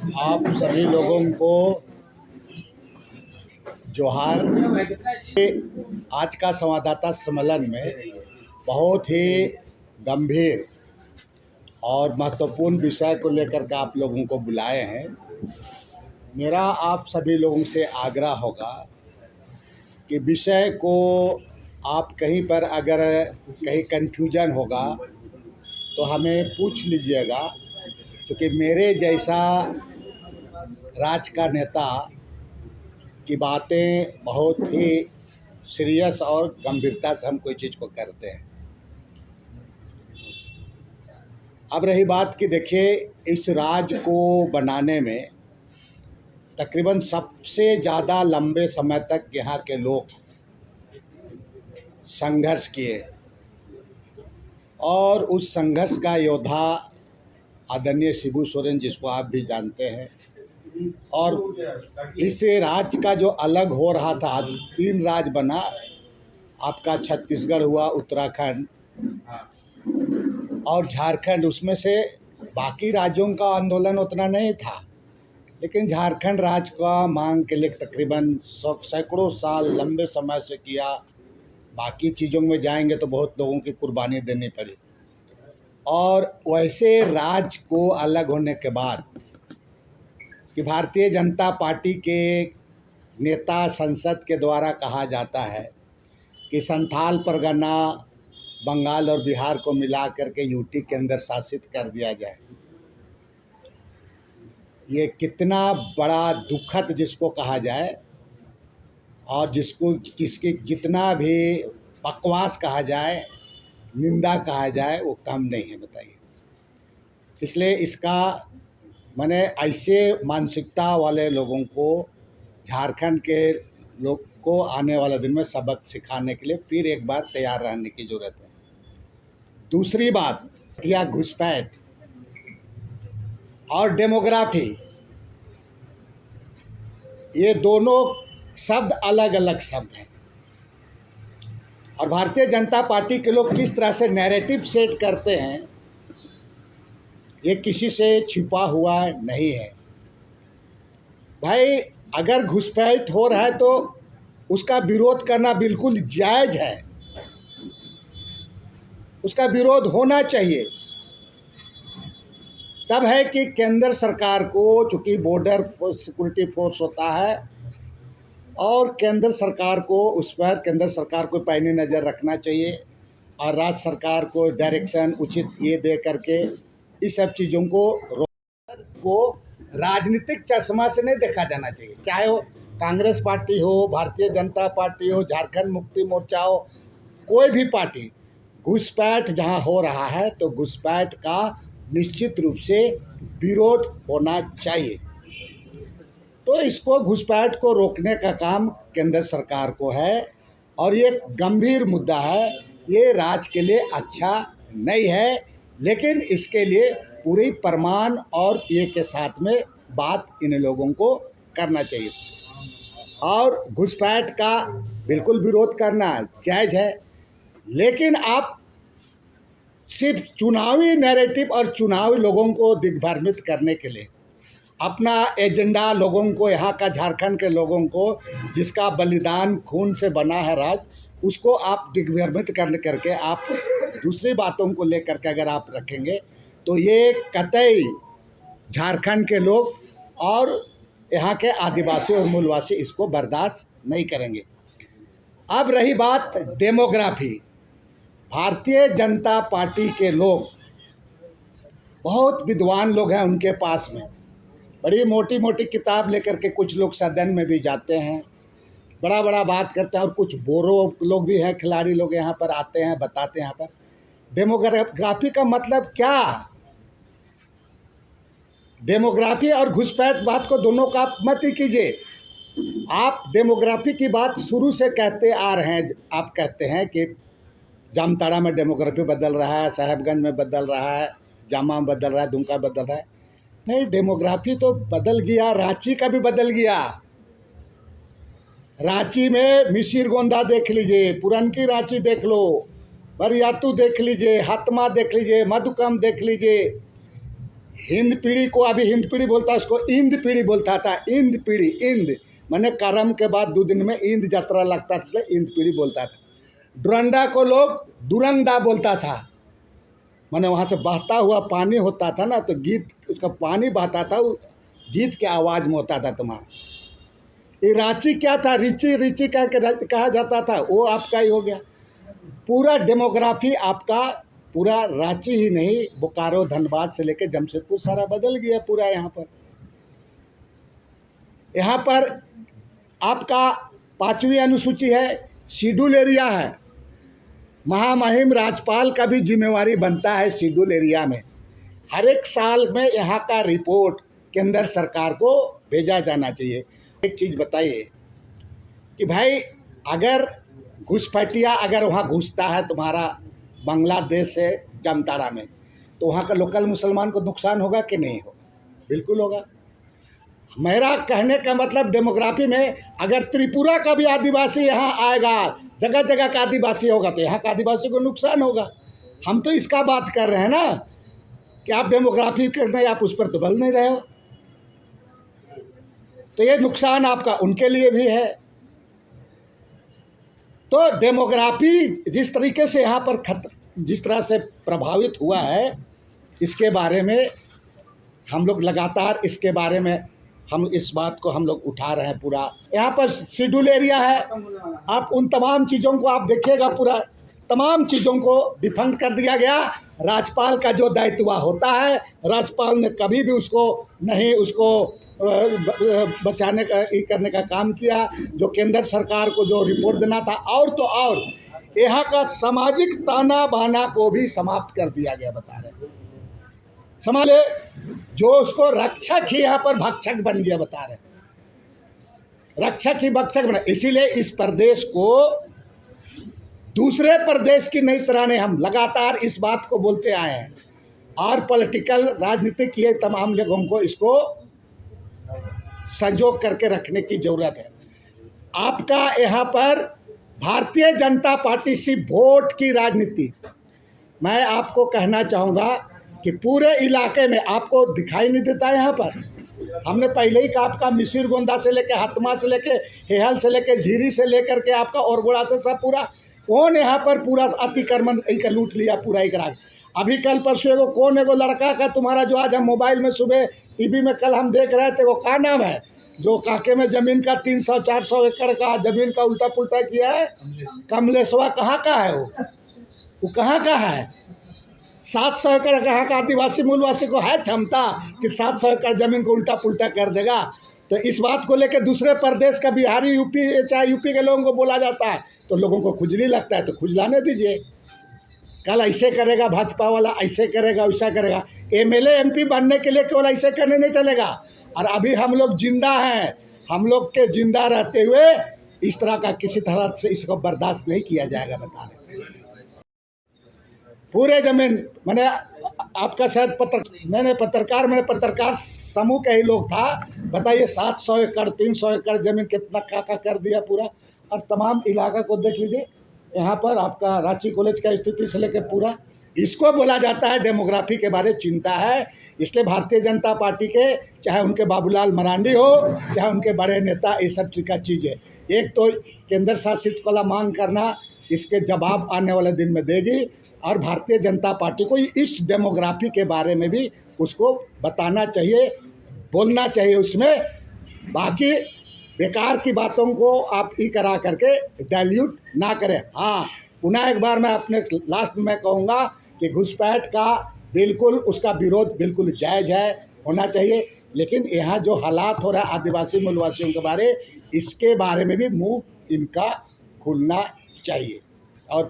आप सभी लोगों को जोहार। आज का संवाददाता सम्मेलन में बहुत ही गंभीर और महत्वपूर्ण विषय को लेकर के आप लोगों को बुलाए हैं। मेरा आप सभी लोगों से आग्रह होगा कि विषय को आप कहीं पर अगर कहीं कन्फ्यूजन होगा तो हमें पूछ लीजिएगा, क्योंकि मेरे जैसा राज का नेता की बातें बहुत ही सीरियस और गंभीरता से हम कोई चीज़ को करते हैं। अब रही बात कि देखिए, इस राज को बनाने में तकरीबन सबसे ज़्यादा लंबे समय तक यहाँ के लोग संघर्ष किए और उस संघर्ष का योद्धा आदरणीय शिबू सोरेन, जिसको आप भी जानते हैं। और इस राज्य का जो अलग हो रहा था, 3 राज्य बना, आपका छत्तीसगढ़ हुआ, उत्तराखंड और झारखंड। उसमें से बाकी राज्यों का आंदोलन उतना नहीं था, लेकिन झारखंड राज्य का मांग के लिए तकरीबन सैकड़ों साल लंबे समय से किया। बाकी चीज़ों में जाएंगे तो बहुत लोगों की कुर्बानी देनी पड़ी। और वैसे राज्य को अलग होने के बाद कि भारतीय जनता पार्टी के नेता संसद के द्वारा कहा जाता है कि संथाल परगना बंगाल और बिहार को मिला करके यूटी के अंदर शासित कर दिया जाए। ये कितना बड़ा दुखद जिसको कहा जाए और किसकी जितना भी बकवास कहा जाए, निंदा कहा जाए, वो कम नहीं है, बताइए। इसलिए इसका मैंने ऐसे मानसिकता वाले लोगों को, झारखंड के लोग को आने वाले दिन में सबक सिखाने के लिए फिर एक बार तैयार रहने की ज़रूरत है। दूसरी बात, या घुसपैठ और डेमोग्राफी, ये दोनों शब्द अलग अलग शब्द हैं। और भारतीय जनता पार्टी के लोग किस तरह से नैरेटिव सेट करते हैं, ये किसी से छिपा हुआ नहीं है। भाई, अगर घुसपैठ हो रहा है तो उसका विरोध करना बिल्कुल जायज़ है, उसका विरोध होना चाहिए। तब है कि केंद्र सरकार को, चूँकि बॉर्डर सिक्योरिटी फोर्स होता है, और केंद्र सरकार को उस पर केंद्र सरकार को पैनी नज़र रखना चाहिए और राज्य सरकार को डायरेक्शन उचित ये दे करके इस सब चीज़ों को राजनीतिक चश्मा से नहीं देखा जाना चाहिए। चाहे वो कांग्रेस पार्टी हो, भारतीय जनता पार्टी हो, झारखंड मुक्ति मोर्चा हो, कोई भी पार्टी, घुसपैठ जहां हो रहा है तो घुसपैठ का निश्चित रूप से विरोध होना चाहिए। तो इसको, घुसपैठ को रोकने का काम केंद्र सरकार को है और ये गंभीर मुद्दा है। ये राज्य के लिए अच्छा नहीं है, लेकिन इसके लिए पूरी प्रमाण और ये के साथ में बात इन लोगों को करना चाहिए। और घुसपैठ का बिल्कुल विरोध करना जायज़ है, लेकिन आप सिर्फ चुनावी नैरेटिव और चुनावी लोगों को दिग्भ्रमित करने के लिए अपना एजेंडा लोगों को, यहाँ का झारखंड के लोगों को, जिसका बलिदान खून से बना है राज्य, उसको आप दिग्भ्रमित करके आप दूसरी बातों को लेकर के अगर आप रखेंगे तो ये कतई झारखंड के लोग और यहाँ के आदिवासी और मूलवासी इसको बर्दाश्त नहीं करेंगे। अब रही बात डेमोग्राफी, भारतीय जनता पार्टी के लोग बहुत विद्वान लोग हैं, उनके पास में बड़ी मोटी मोटी किताब लेकर के कुछ लोग सदन में भी जाते हैं, बड़ा बड़ा बात करते हैं, और कुछ बोरो लोग भी हैं, खिलाड़ी लोग यहाँ पर आते हैं, बताते हैं यहाँ पर डेमोग्राफी का मतलब क्या। डेमोग्राफी और घुसपैठ बात को दोनों का मत ही कीजिए। आप डेमोग्राफी की बात शुरू से कहते आ रहे हैं। आप कहते हैं कि जामताड़ा में डेमोग्राफी बदल रहा है, साहेबगंज में बदल रहा है, जामा में बदल रहा है, दुमका बदल रहा है। नहीं, डेमोग्राफी तो बदल गया, रांची का भी बदल गया। रांची में मिसिरगोंदा देख लीजिए, पुरनकी रांची देख लो, बरियातू देख लीजिए, हतमा देख लीजिए, मधुकम देख लीजिए, हिंद पीढ़ी को अभी हिंद पीढ़ी बोलता है, उसको इंद पीढ़ी बोलता था। इंद पीढ़ी, इंद मैंने करम के बाद 2 दिन में इंद यात्रा लगता था, इसलिए इंद पीढ़ी बोलता था। डुरंडा को लोग दुरंदा बोलता था, मैंने वहाँ से बहता हुआ पानी होता था ना, तो गीत उसका पानी बहता था, गीत के आवाज़ में होता था तुम्हारा। ये रांची क्या था, रिची रिची कहा जाता था, वो आपका ही हो गया। पूरा डेमोग्राफी आपका, पूरा रांची ही नहीं, बोकारो धनबाद से लेकर जमशेदपुर सारा बदल गया पूरा। यहाँ पर आपका 5वीं अनुसूची है, शेड्यूल एरिया है। महामहिम राज्यपाल का भी जिम्मेवारी बनता है शेड्यूल एरिया में। हर एक साल में यहाँ का रिपोर्ट केंद्र सरकार को भेजा जाना चाहिए। एक चीज़ बताइए कि भाई अगर घुसपैठिया अगर वहाँ घुसता है तुम्हारा बांग्लादेश से जामताड़ा में, तो वहाँ का लोकल मुसलमान को नुकसान होगा कि नहीं होगा? बिल्कुल होगा। मेरा कहने का मतलब डेमोग्राफी में अगर त्रिपुरा का भी आदिवासी यहाँ आएगा, जगह जगह का आदिवासी होगा, तो यहाँ का आदिवासी को नुकसान होगा। हम तो इसका बात कर रहे हैं ना कि आप डेमोग्राफी करने, आप उस पर तो बल नहीं रहे हो, तो ये नुकसान आपका उनके लिए भी है। तो डेमोग्राफी जिस तरीके से यहाँ पर जिस तरह से प्रभावित हुआ है, इसके बारे में हम लोग लगातार इसके बारे में हम इस बात को हम लोग उठा रहे हैं। पूरा यहाँ पर शेड्यूल एरिया है, आप उन तमाम चीज़ों को आप देखिएगा, पूरा तमाम चीज़ों को डिफंड कर दिया गया। राज्यपाल का जो दायित्व होता है, राज्यपाल ने कभी भी उसको नहीं, उसको बचाने का करने का काम किया। जो केंद्र सरकार को जो रिपोर्ट देना था, और तो और यहाँ का सामाजिक ताना बाना को भी समाप्त कर दिया गया, बता रहे हैं। समझ ले, जो उसको रक्षक ही यहाँ पर भक्षक बन गया, बता रहे, रक्षक ही भक्षक बना। इसीलिए इस प्रदेश को दूसरे प्रदेश की नई तरह ने हम लगातार इस बात को बोलते आए हैं, और पॉलिटिकल राजनीतिक ये तमाम लोगों को इसको संजोग करके रखने की जरूरत है। आपका यहाँ पर भारतीय जनता पार्टी सिर्फ वोट की राजनीति, मैं आपको कहना चाहूँगा कि पूरे इलाके में आपको दिखाई नहीं देता है। यहाँ पर हमने पहले ही कहा, आपका मिसिर गोंदा से लेकर हतमा से लेकर हेहल से लेकर झीरी से लेकर के आपका औरगोड़ा से सब पूरा कौन यहाँ पर पूरा अतिक्रमण एक लूट लिया पूरा एक राज। अभी कल परसों एगो कौन एगो लड़का का तुम्हारा, जो आज हम मोबाइल में सुबह टीवी में कल हम देख रहे थे, वो क्या नाम है, जो काके में ज़मीन का 300-400 एकड़ का ज़मीन का उल्टा पुल्टा किया है, कमलेशवा कहाँ का है वो कहाँ का है? 700 एकड़ कहाँ का आदिवासी मूलवासी को है क्षमता कि 700 एकड़ ज़मीन को उल्टा पुल्टा कर देगा? तो इस बात को लेकर दूसरे प्रदेश का बिहारी, यूपी, चाहे यूपी के लोगों को बोला जाता है, तो लोगों को खुजली लगता है, तो खुजलाने दीजिए। कल ऐसे करेगा भाजपा वाला, ऐसे करेगा, वैसा करेगा। एमएलए एमपी बनने के लिए केवल ऐसे करने नहीं चलेगा। और अभी हम लोग जिंदा हैं, हम लोग के जिंदा रहते हुए इस तरह का किसी तरह से इसको बर्दाश्त नहीं किया जाएगा, बता रहे। पूरे जमीन मैंने आपका शायद पत्रकार समूह के ही लोग था, बताइए 700 एकड़ 300 एकड़ जमीन कितना का कर दिया पूरा। और तमाम इलाका को देख लीजिए, यहाँ पर आपका रांची कॉलेज का स्थिति से लेकर पूरा, इसको बोला जाता है डेमोग्राफी के बारे में चिंता है। इसलिए भारतीय जनता पार्टी के, चाहे उनके बाबूलाल मरांडी हो, चाहे उनके बड़े नेता, ये सब का चीज़ है। एक तो केंद्र शासित वाला मांग करना, इसके जवाब आने वाले दिन में देगी। और भारतीय जनता पार्टी को इस डेमोग्राफी के बारे में भी उसको बताना चाहिए, बोलना चाहिए उसमें। बाकी बेकार की बातों को आप ई करा करके डाइल्यूट ना करें। हाँ, पुनः एक बार मैं अपने लास्ट में कहूँगा कि घुसपैठ का बिल्कुल उसका विरोध बिल्कुल जायज़ है, होना चाहिए। लेकिन यहाँ जो हालात हो रहा है आदिवासी मूलवासियों के बारे, इसके बारे में भी मुँह इनका खुलना चाहिए। और